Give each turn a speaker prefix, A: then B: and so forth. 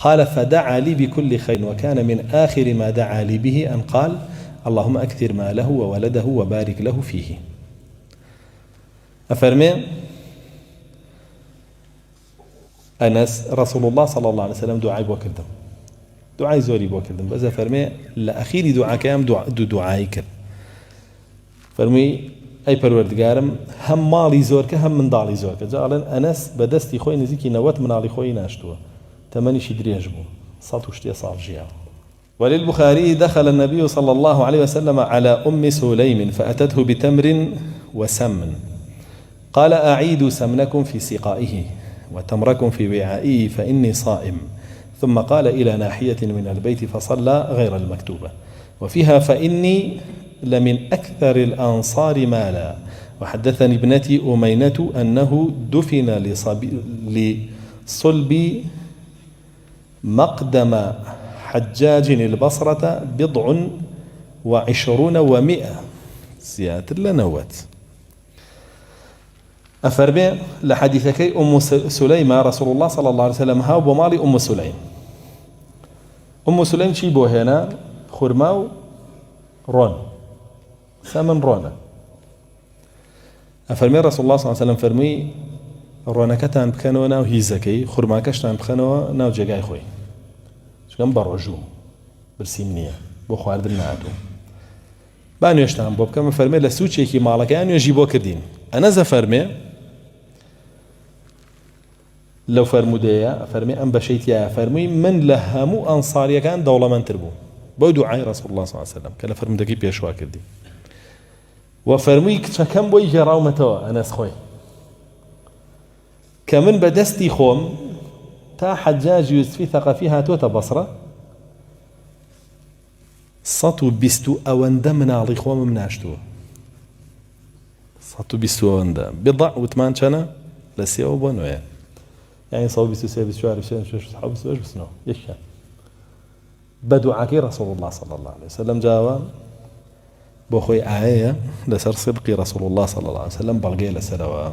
A: قال فدعا لي بكل خير، وكان من آخر ما دعا لي به أن قال اللهم أكثر ماله وولده وبارك له فيه. أفرمي أنس رسول الله صلى الله عليه وسلم دعاء بوكردم، دعاء زوري بوكردم، بس أفرمي لأخير دعاء كام دعاء كر، فرمي أي پروردگارم هم مالي زورك هم من دالي زورك. جاء أنس بدستي خوي نزيكي نوت من علي خوي ناشتوه تمني شدريج بو صوت وشتي صار جيا. وللبخاري دخل النبي صلى الله عليه وسلم على أم سليم فأتته بتمر وسمن قال أعيدوا سمنكم في سقائه وتمركم في وعائه فإني صائم، ثم قال إلى ناحية من البيت فصلى غير المكتوبة. وفيها فإني لمن أكثر الأنصار مالا. وحدثني ابنتي أمينة أنه دفن لصلب مقدم حجاج البصرة 27 و100 زيادة لنوت. أفرمي لحديثكي أم سليمة رسول الله صلى الله عليه وسلم هاو بمالي أم سليم. أم سليم شي بو هنا خرماو رون ثمن رونة. أفرمي رسول الله صلى الله عليه وسلم فرمي رونكتان بخنوا ناو هيزكي خرماكشتان بخنوا ناو جگاي خوي شكم برجو برسيمنية بو خواردن نادو بانو يشتان بو بكم فرمي لسوچيكي مالكان يجيبو كردين أنا زفرمي لو فرموديا فرمي أم بشيتيا فرمي من لهمو أنصاريا كان دولة من تربو بو دعاء رسول الله صلى الله عليه وسلم كلا فرمودكي بيشوا كردي وفرمي كم بو يجراو متوا أنا سخوي كمن بدستي خوم تا حجاج يوسفي ثقافيها توتا بصرة سطو بستو أوندا من علي خوم مناشتو سطو بستو أوندا بضع وثمان سنة لسيا وبنويا يعني صوب بستو سيا بستو عارف شو صحاب بستو إيش بسنو يشكا بدعاء رسول الله صلى الله عليه وسلم جاوا بوخوي آية لسر صدق رسول الله صلى الله عليه وسلم بلغي لسروا